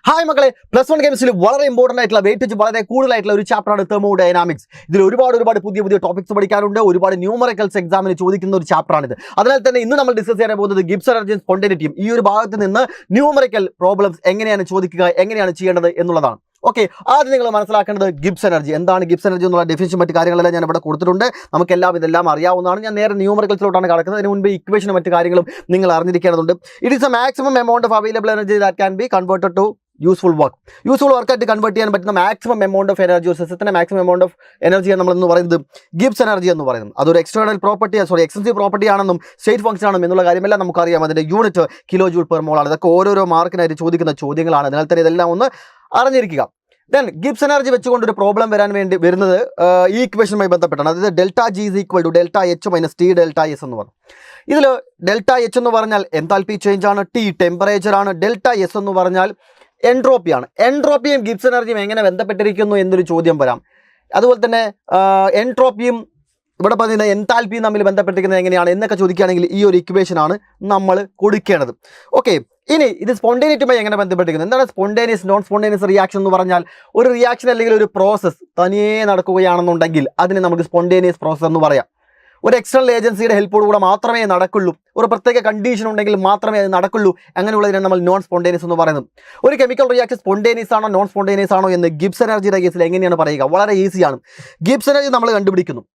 Hi മക്കളെ, +1 കെമിസ്ട്രിയിൽ വളരെ important ആയിട്ടുള്ള വെയിറ്റേജ് വളരെ കൂടുതലായിട്ടുള്ള ഒരു ചാപ്റ്ററാണ് തെർമോഡൈനാമിക്സ്. ഇതിൽ ഒരുപാട് പുതിയ ടോപ്പിക്സ് പഠിക്കാനുണ്ട്. ഒരുപാട് ന്യൂമറിക്കൽസ് എക്സാമിന് ചോദിക്കുന്ന ഒരു ചാപ്റ്ററാണിത്. അതിനാൽ തന്നെ ഇന്ന് നമ്മൾ ഡിസ്കസ് ചെയ്യാൻ പോകുന്നത് ഗിബ്സ് എനർജിയും സ്പോണ്ടേനിറ്റിയും. ഈ ഒരു ഭാഗത്ത് നിന്ന് ന്യൂമറിക്കൽ പ്രോബ്ലംസ് എങ്ങനെയാണ് ചോദിക്കുക, എങ്ങനെയാണ് ചെയ്യേണ്ടത് എന്നുള്ളതാണ്. ഓക്കെ, ആദ്യം നിങ്ങൾ മനസ്സിലാക്കേണ്ടത് ഗിബ്സ് എനർജി എന്താണ്. ഗിബ്സ് എനർജി എന്നുള്ള ഡെഫിനിഷൻ മറ്റു കാര്യങ്ങളെല്ലാം ഞാൻ ഇവിടെ കൊടുത്തിട്ടുണ്ട്. നമുക്കെല്ലാം ഇതെല്ലാം അറിയാവുന്നതാണ്. ഞാൻ നേരെ ന്യൂമറിക്കൽസിലോട്ടാണ് കടക്കുന്നത്. അതിന് മുൻപ് ഇക്വേഷനും മറ്റു കാര്യങ്ങളും നിങ്ങൾ അറിഞ്ഞിരിക്കേണ്ടതുണ്ട്. It is a maximum amount of available energy that can be converted to useful വർക്കായിട്ട് കൺവേർട്ട് ചെയ്യാൻ പറ്റുന്ന മാക്സിമം എമൗണ്ട് ഓഫ് എനർജി, ഒരു സിസ്റ്റത്തിന്റെ മാക്സിമം എമൗണ്ട് ഓഫ് എനർജിയാണ് നമ്മളെന്ന് പറയുന്നത് ഗിബ്സ് എനർജി എന്ന് പറയുന്നത്. അതൊരു എക്സ്റ്റേണൽ പ്രോപ്പർട്ടി, എക്സ്റ്റൻസീവ് പ്രോപ്പർട്ടി ആണെന്നും സ്റ്റേറ്റ് ഫംഗ്ഷൻ ആണെന്നും എന്നുള്ള കാര്യമെല്ലാം നമുക്കറിയാം. അതിന്റെ unit kilo joule per mole ആണ്. ഇതൊക്കെ ഓരോരോ മാർക്കിനായിട്ട് ചോദിക്കുന്ന ചോദ്യങ്ങളാണ്. അതിനാൽ തന്നെ ഇതെല്ലാം ഒന്ന് അറിഞ്ഞിരിക്കുക. ദെൻ ഗിബ്സ് എനർജി വെച്ചുകൊണ്ട് ഒരു പ്രോബ്ലം വരുന്നത് ഈ ഇക്വേഷനുമായി ബന്ധപ്പെട്ടാണ്. അതായത് delta G is equal to delta H minus T delta S എന്ന് പറഞ്ഞു. ഇതിൽ ഡെൽറ്റ എച്ച് എന്ന് പറഞ്ഞാൽ എൻതാൽപ്പി ചേഞ്ച് ആണ്, ടി ടെമ്പറേച്ചർ ആണ്, ഡെൽറ്റ എസ് എന്ന് പറഞ്ഞാൽ എൻട്രോപ്പിയാണ്. എൻട്രോപ്പിയും ഗിബ്സ് എനർജിയും എങ്ങനെ ബന്ധപ്പെട്ടിരിക്കുന്നു എന്നൊരു ചോദ്യം വരാം. അതുപോലെ തന്നെ എൻട്രോപ്പിയും ഇവിടെ പറയുന്ന എൻതാൽപ്പിയും തമ്മിൽ ബന്ധപ്പെട്ടിരിക്കുന്നത് എങ്ങനെയാണ് എന്നൊക്കെ ചോദിക്കുകയാണെങ്കിൽ ഈ ഒരു ഇക്വേഷനാണ് നമ്മൾ കൊടുക്കേണ്ടത്. ഓക്കെ, ഇനി ഇത് സ്പോണ്ടേനിറ്റിയുമായി എങ്ങനെ ബന്ധപ്പെട്ടിരിക്കുന്നത്? എന്താണ് സ്പോണ്ടേനിയസ് നോൺ സ്പോണ്ടേനിയസ് റിയാക്ഷൻ എന്ന് പറഞ്ഞാൽ? ഒരു റിയാക്ഷൻ അല്ലെങ്കിൽ ഒരു പ്രോസസ്സ് തനിയെ നടക്കുകയാണെന്നുണ്ടെങ്കിൽ അതിനെ നമുക്ക് സ്പോണ്ടേനിയസ് പ്രോസസ്സ് എന്ന് പറയാം. ഒരു എക്സ്റ്റേണൽ ഏജൻസിയുടെ ഹെൽപ്പോടുകൂടെ മാത്രമേ നടക്കുള്ളൂ. ഒരു പ്രത്യേക കണ്ടീഷൻ ഉണ്ടെങ്കിൽ മാത്രമേ അത് നടക്കുള്ളൂ. അങ്ങനെയുള്ളതിനാണ് നമ്മൾ നോൺ സ്പോണ്ടേനിയസ് എന്ന് പറയുന്നത്. ഒരു കെമിക്കൽ റിയാക്ഷൻ സ്പോണ്ടേനിയസ് ആണോ നോൺ സ്പോണ്ടേനിയസ് ആണോ എന്ന് ഗിബ്സ് എനർജിയുടെ കേസിൽ എങ്ങനെയാണ് പറയുക? വളരെ ഈസിയാണ്. ഗിബ്സ് എനർജി നമ്മൾ കണ്ടുപിടിക്കുന്നു.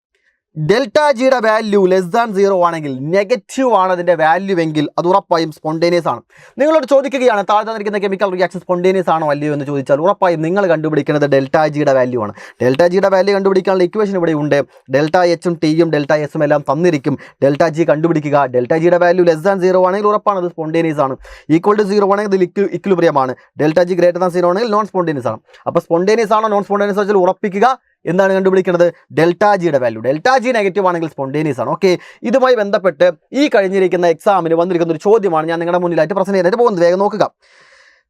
ഡെൽറ്റ ജിയുടെ വാല്യൂ <0 ആണെങ്കിൽ, നെഗറ്റീവ് ആണ് അതിൻ്റെ വാല്യൂ എങ്കിൽ അത് ഉറപ്പായും സ്പോണ്ടേനിയസ് ആണ്. നിങ്ങളോട് ചോദിക്കുകയാണ് താഴെ തന്നിരിക്കുന്ന കെമിക്കൽ റിയാക്ഷൻ സ്പോണ്ടേനിയസ് ആണോ അല്ലയോ എന്ന് ചോദിച്ചാൽ ഉറപ്പായും നിങ്ങൾ കണ്ടുപിടിക്കുന്നത് ഡെൽറ്റ ജിയുടെ വാല്യൂ ആണ്. ഡെൽറ്റ ജിയുടെ വാല്യൂ കണ്ടുപിടിക്കാനുള്ള ഇക്വേഷൻ ഇവിടെ ഉണ്ട്. ഡെൽറ്റ എച്ചും ടിയും ഡെൽറ്റ എസും എല്ലാം തന്നിരിക്കും. ഡെൽറ്റ ജി കണ്ടുപിടിക്കുക. ഡെൽറ്റ ജിയുടെ വാല്യൂ <0 ആണെങ്കിൽ ഉറപ്പാണ് അത് സ്പോണ്ടേനിയസ് ആണ്. ഈക്വൽ ടു 0 ആണെങ്കിൽ ഇത് ഇക്വിലിബ്രിയമാണ്. ഡെൽറ്റ ജി >0 ആണെങ്കിൽ നോൺ സ്പോണ്ടേനിയസ് ആണ്. അപ്പോൾ സ്പോണ്ടേനിയസ് ആണോ നോൺ സ്പോണ്ടേനിയസ് വെച്ചാൽ ഉറപ്പിക്കുക. എന്താണ് കണ്ടുപിടിക്കുന്നത്? ഡെൽറ്റ ജിയുടെ വാല്യൂ. ഡെൽറ്റ ജി നെഗറ്റീവ് ആണെങ്കിൽ സ്പോണ്ടേനിയസ് ആണ്. ഓക്കെ, ഇതുമായി ബന്ധപ്പെട്ട് ഈ കഴിഞ്ഞിരിക്കുന്ന എക്സാമിന് വന്നിരിക്കുന്ന ഒരു ചോദ്യമാണ് ഞാൻ നിങ്ങളുടെ മുന്നിലായിട്ട് പ്രസന്റ് ചെയ്യാനായിട്ട് പോകുന്നത്. വേഗം നോക്കുക.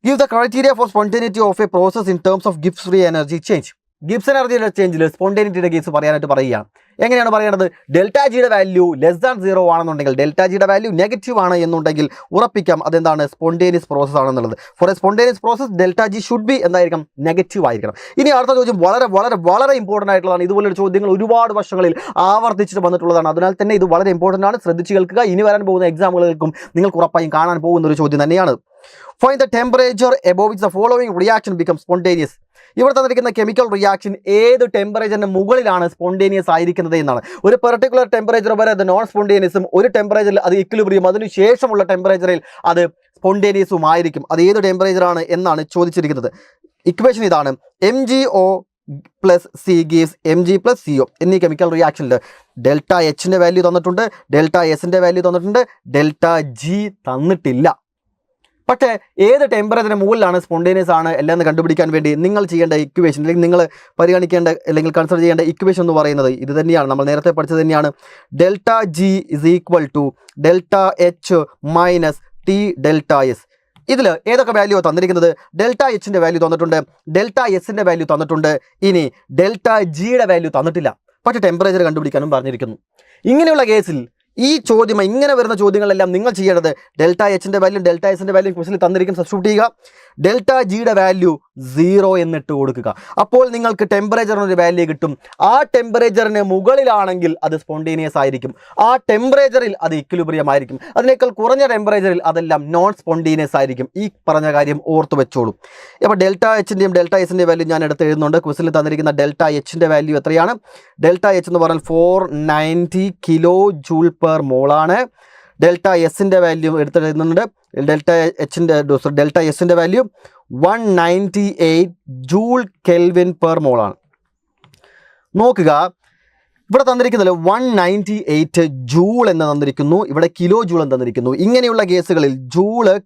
Give the criteria four spontaneity of A process in terms of Gibbs free energy change. Gibbs എനർജിയുടെ ചേഞ്ചിൽ സ്പോണ്ടേനിറ്റിയുടെ കേസ് പറയാനായിട്ട് പറയുകയാണ്. എങ്ങനെയാണ് പറയേണ്ടത്? ഡെൽറ്റ ജിയുടെ വാല്യൂ <0 ആണെന്നുണ്ടെങ്കിൽ, ഡെൽറ്റ ജിയുടെ വാല്യൂ നെഗറ്റീവ് ആണ് എന്നുണ്ടെങ്കിൽ ഉറപ്പിക്കാം അതെന്താണ് സ്പോണ്ടേനിയസ് പ്രോസസ് ആണെന്നുള്ളത്. For a spontaneous process delta G should be എന്തായിരിക്കണം? നെഗറ്റീവ് ആയിരിക്കണം. ഇനി അടുത്ത ചോദ്യം വളരെ ഇമ്പോർട്ടൻ്റ് ആയിട്ടുള്ളതാണ്. ഇതുപോലൊരു ചോദ്യങ്ങൾ ഒരുപാട് വർഷങ്ങളിൽ ആവർത്തിച്ചിട്ട് വന്നിട്ടുള്ളതാണ്. അതിനാൽ തന്നെ ഇത് വളരെ ഇമ്പോർട്ടൻ്റ് ആണ്. ശ്രദ്ധിച്ച് കേൾക്കുക. ഇനി വരാൻ പോകുന്ന എക്സാമുകൾക്കും നിങ്ങൾക്ക് ഉറപ്പായും കാണാൻ പോകുന്ന ഒരു ചോദ്യം തന്നെയാണ്. Find the temperature above which the following reaction become spontaneous. ഇവിടെ തന്നിരിക്കുന്ന കെമിക്കൽ റിയാക്ഷൻ ഏത് ടെമ്പറേച്ചറിന് മുകളിലാണ് സ്പോണ്ടേനിയസ് ആയിരിക്കുന്നത് എന്നാണ്. ഒരു പെർട്ടിക്കുലർ ടെമ്പറേച്ചർ വരെ അത് നോൺ സ്പോണ്ടേനിയസും, ഒരു ടെമ്പറേച്ചറിൽ അത് ഇക്വിലിബ്രിയം, അതിനുശേഷമുള്ള ടെമ്പറേച്ചറിൽ അത് സ്പോണ്ടേനിയസും ആയിരിക്കും. അത് ഏത് ടെമ്പറേച്ചറാണ് എന്നാണ് ചോദിച്ചിരിക്കുന്നത്. ഇക്വേഷൻ ഇതാണ്. MgO + C gives Mg + CO. എന്നീ കെമിക്കൽ റിയാക്ഷനിൽ ഡെൽറ്റ എച്ചിൻ്റെ വാല്യൂ തന്നിട്ടുണ്ട്, ഡെൽറ്റ എസിൻ്റെ വാല്യൂ തന്നിട്ടുണ്ട്, ഡെൽറ്റ ജി തന്നിട്ടില്ല. പക്ഷേ ഏത് ടെമ്പറേച്ചറിന് മുകളിലാണ് സ്പോണ്ടേനിയസ് ആണ് എല്ലാം എന്ന് കണ്ടുപിടിക്കാൻ വേണ്ടി നിങ്ങൾ ചെയ്യേണ്ട ഇക്വേഷൻ, അല്ലെങ്കിൽ നിങ്ങൾ പരിഗണിക്കേണ്ട അല്ലെങ്കിൽ കൺസിഡർ ചെയ്യേണ്ട ഇക്വേഷൻ എന്ന് പറയുന്നത് ഇത് തന്നെയാണ്. നമ്മൾ നേരത്തെ പഠിച്ചത് തന്നെയാണ്. Delta G is equal to delta H minus T delta S. ഇതിൽ ഏതൊക്കെ വാല്യൂ തന്നിരിക്കുന്നത്? ഡെൽറ്റ എച്ചിൻ്റെ വാല്യൂ തന്നിട്ടുണ്ട്, ഡെൽറ്റ എസിൻ്റെ വാല്യൂ തന്നിട്ടുണ്ട്. ഇനി ഡെൽറ്റ ജിയുടെ വാല്യൂ തന്നിട്ടില്ല. പക്ഷേ ടെമ്പറേച്ചർ കണ്ടുപിടിക്കാനും പറഞ്ഞിരിക്കുന്നു. ഇങ്ങനെയുള്ള കേസിൽ ഇങ്ങനെ വരുന്ന ചോദ്യങ്ങളെല്ലാം നിങ്ങൾ ചെയ്യേണ്ടത് ഡെൽറ്റ എച്ചിൻ്റെ വാല്യൂ ഡെൽറ്റ എസിൻ്റെ വാല്യൂ ക്വസ്റ്റിൽ തന്നിരിക്കും. സബ്സ്റ്റിറ്റ്യൂട്ട് ചെയ്യുക. ഡെൽറ്റ ജിയുടെ വാല്യൂ 0 എന്നിട്ട് കൊടുക്കുക. അപ്പോൾ നിങ്ങൾക്ക് ടെമ്പറേച്ചറിനൊരു വാല്യൂ കിട്ടും. ആ ടെമ്പറേച്ചറിന് മുകളിലാണെങ്കിൽ അത് സ്പോണ്ടേനിയസ് ആയിരിക്കും. ആ ടെമ്പറേച്ചറിൽ അത് ഇക്വിലിബ്രിയം ആയിരിക്കും. അതിനേക്കാൾ കുറഞ്ഞ ടെമ്പറേച്ചറിൽ അതെല്ലാം നോൺ സ്പോണ്ടേനിയസ് ആയിരിക്കും. ഈ പറഞ്ഞ കാര്യം ഓർത്ത് വെച്ചോളൂ. അപ്പോൾ ഡെൽറ്റ എച്ചിൻ്റെയും ഡെൽറ്റ എസിൻ്റെയും വാല്യൂ ഞാൻ എടുത്ത് എഴുതുന്നുണ്ട്. ക്വസ്റ്റിൽ തന്നിരിക്കുന്ന ഡെൽറ്റ എച്ചിൻ്റെ വാല്യൂ എത്രയാണ്? ഡെൽറ്റ എച്ച് എന്ന് പറഞ്ഞാൽ 490 കിലോ ജൂൾ പെർ മോളാണ്. ഡെൽറ്റ എസിൻ്റെ വാല്യൂ എടുത്തിടുന്നുണ്ട്. ഡെൽറ്റ എസിൻ്റെ വാല്യൂ 198 ജൂൾ കെൽവിൻ പെർ മോളാണ്. നോക്കുക, ഇവിടെ തന്നിരിക്കുന്നത് 198 ജൂൾ എന്ന് തന്നിരിക്കുന്നു, ഇവിടെ കിലോ ജൂൾ എന്ന് തന്നിരിക്കുന്നു. ഇങ്ങനെയുള്ള കേസുകളിൽ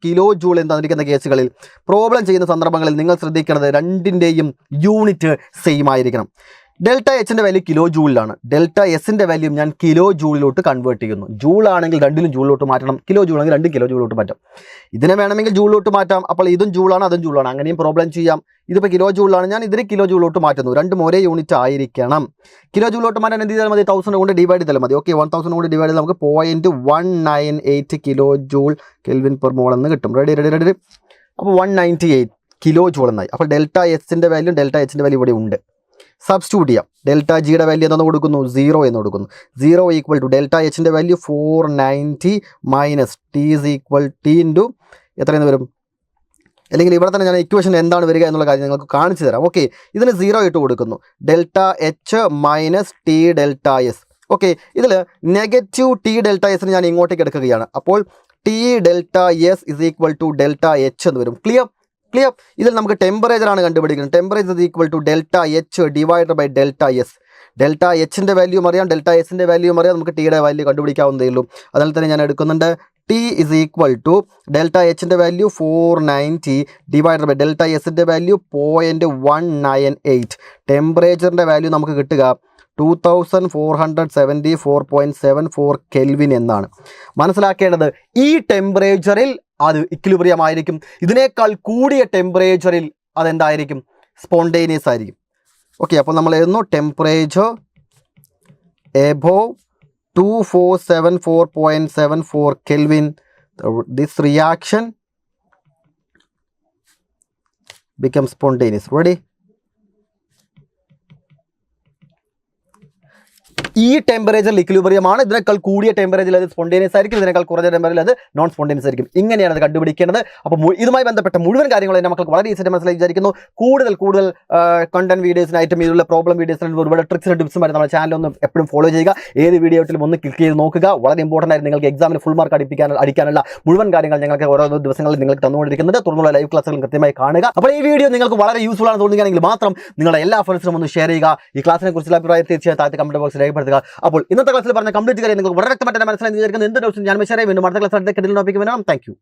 കിലോ ജൂൾ എന്ന് തന്നിരിക്കുന്ന കേസുകളിൽ പ്രോബ്ലം ചെയ്യുന്ന സന്ദർഭങ്ങളിൽ നിങ്ങൾ ശ്രദ്ധിക്കേണ്ടത് രണ്ടിൻ്റെയും യൂണിറ്റ് സെയിം ആയിരിക്കണം. ഡെൽറ്റ എച്ചിൻ്റെ വാല്യൂ കിലോ ജൂളിലാണ്. ഡെൽറ്റ എസിൻ്റെ വാല്യൂ ഞാൻ കിലോ ജൂളിലോട്ട് കൺവേർട്ട് ചെയ്യുന്നു. ജൂൾ ആണെങ്കിൽ രണ്ടിലും ജൂളിലോട്ട് മാറ്റണം. കിലോ ജൂൾ ആണെങ്കിൽ 2 കിലോ ജൂളിലോട്ട് മാറ്റാം. ഇതിനെ വേണമെങ്കിൽ ജൂളിലോട്ട് മാറ്റാം. അപ്പോൾ ഇതും ജൂളാണ് അതും ജൂളാണ്, അങ്ങനെയും പ്രോബ്ലം ചെയ്യാം. ഇതിപ്പോൾ കിലോ ജൂളിലാണ്, ഞാൻ ഇതിന് കിലോ ജൂളിലോട്ട് മാറ്റുന്നു. രണ്ടും ഒരേ യൂണിറ്റ് ആയിരിക്കണം. കിലോ ജൂളിലോട്ട് മാറ്റാൻ എന്ത് ചെയ്താൽ മതി? 1000 കൊണ്ട് ഡിവൈഡ് ചെയ്താൽ മതി. ഓക്കെ, 1000 കൊണ്ട് ഡിവൈഡ് ചെയ്താൽ നമുക്ക് 0.198 kilo joule kelvin per mole എന്ന് കിട്ടും. റെഡി. അപ്പോൾ 198 കിലോ ജൂൾ എന്നായി. അപ്പോൾ ഡെൽറ്റ എസിൻ്റെ വാല്യൂ ഡെൽറ്റ എച്ചിൻ്റെ വാല്യൂ ഇവിടെ ഉണ്ട്. സബ്സ്റ്റിറ്റ്യൂട്ട് ചെയ്യാം. ഡെൽറ്റ ജിയുടെ വാല്യൂ എന്താണെന്ന് കൊടുക്കുന്നു? 0 എന്ന് കൊടുക്കുന്നു. 0 ഈക്വൽ ടു ഡെൽറ്റ എച്ചിൻ്റെ value 490 minus T is equal T into എത്രയെന്ന് വരും? അല്ലെങ്കിൽ ഇവിടെ തന്നെ ഞാൻ ഇക്വേഷൻ എന്താണ് വരിക എന്നുള്ള കാര്യം നിങ്ങൾക്ക് കാണിച്ചു തരാം. ഓക്കെ, ഇതിന് 0 ഇട്ട് കൊടുക്കുന്നു. Delta H minus T delta S. Okay, ഇതിൽ നെഗറ്റീവ് ടി ഡെൽറ്റ എസിന് ഞാൻ ഇങ്ങോട്ടേക്ക് എടുക്കുകയാണ്. അപ്പോൾ T delta S is equal to delta H എന്ന് വരും. ക്ലിയർ? ഇതിൽ നമുക്ക് ടെമ്പറേച്ചറാണ് കണ്ടുപിടിക്കുന്നത്. Temperature is equal to delta H divided by delta S. Delta എച്ചിൻ്റെ വാല്യൂം അറിയാം, ഡെൽറ്റ എസിൻ്റെ വാല്യൂം അറിയാം, നമുക്ക് ടിയുടെ വാല്യൂ കണ്ടുപിടിക്കാവുന്നതേ ഉള്ളൂ. അതിനാൽ തന്നെ ഞാൻ എടുക്കുന്നുണ്ട് T is equal to delta എച്ചിൻ്റെ വാല്യൂ 490 ഡിവൈഡഡ് ബൈ ഡെൽറ്റ എസിൻ്റെ വാല്യൂ 0.198. ടെമ്പറേച്ചറിൻ്റെ വാല്യൂ നമുക്ക് കിട്ടുക 2474.74 കെൽവിൻ എന്നാണ്. മനസ്സിലാക്കേണ്ടത് ഈ ടെമ്പറേച്ചറിൽ അത് ഇക്വിലിബ്രിയം ആയിരിക്കും. ഇതിനേക്കാൾ കൂടിയ ടെമ്പറേച്ചറിൽ അതെന്തായിരിക്കും? സ്പോണ്ടേനിയസ് ആയിരിക്കും. ഓക്കെ, അപ്പോൾ നമ്മൾ എഴുതുന്നു temperature above 2474.74 Kelvin, this reaction becomes spontaneous. Ready? ഈ ടെമ്പറേച്ചറിൽ ഇക്വിലിബ്രിയമാണ്. ഇതിനേക്കാൾ കൂടിയ ടെമ്പറേച്ചറിൽ അത് സ്പോണ്ടേനിയസ് ആയിരിക്കും, ഇതിനേക്കാൾ കുറഞ്ഞ ടെമ്പറേച്ചറിൽ അത് നോൺ സ്പോണ്ടേനിയസ് ആയിരിക്കും. ഇങ്ങനെയാണ് അത് കണ്ടുപിടിക്കേണ്ടത്. അപ്പോൾ ഇതുമായി ബന്ധപ്പെട്ട മുഴുവൻ കാര്യങ്ങളും നമുക്ക് വളരെ ഈസിയായിട്ട് മനസ്സിലായി വിചാരിക്കുന്നു. കൂടുതൽ കണ്ടന്റ് വീഡിയോസിനായിട്ടും ഇതിലുള്ള പ്രോബ്ലം വീഡിയോസിനായിട്ടും ഒരുപാട് ട്രിക്സിനും ടിപ്സുമായിട്ട് നമ്മുടെ ചാനൽ ഒന്ന് എപ്പോഴും ഫോളോ ചെയ്യുക. ഏത് വീഡിയോയിലും ഒന്ന് ക്ലിക്ക് ചെയ്ത് നോക്കുക. വളരെ ഇമ്പോർട്ടൻ്റ് ആയിട്ട് നിങ്ങൾക്ക് എക്സാമിന് ഫുൾ മാർക്ക് അടിക്കാനുള്ള മുഴുവൻ കാര്യങ്ങൾ ഞങ്ങൾക്ക് ഓരോ ദിവസങ്ങളിൽ നിങ്ങൾക്ക് തന്നുകൊണ്ടിരിക്കുന്നുണ്ട്. തുടർന്നുള്ള ലൈവ് ക്ലാസ്സുകൾ കൃത്യമായി കാണുക. അപ്പോൾ ഈ വീഡിയോ നിങ്ങൾക്ക് വളരെ യൂസ്ഫുൾ ആണെന്ന് തോന്നുകയാണെങ്കിൽ മാത്രം നിങ്ങളുടെ എല്ലാ ഫ്രണ്ട്സിനും ഒന്ന് ഷെയർ ചെയ്യുക. ഈ ക്ലാസ്സിനെ കുറിച്ചുള്ള അഭിപ്രായം തീർച്ചയായും താഴത്തെ കമന്റ് ബോക്സിൽ രേഖപ്പെടുത്തുക. അപ്പോൾ ഇന്നത്തെ ക്ലാസ്സിൽ പറഞ്ഞ കംപ്ലീറ്റ് കാര്യം നിങ്ങൾക്ക് വളരെ വ്യക്തമായിട്ട് മനസ്സിലായി വിചാരിക്കുന്നത്. എന്ത് ഡൗട്ട്സും ഞാൻ ഷെയർ ചെയ്യും. വീണ്ടും അടുത്ത ക്ലാസ്സിൽ ടോപ്പിക്ക് വരാം. Thank you.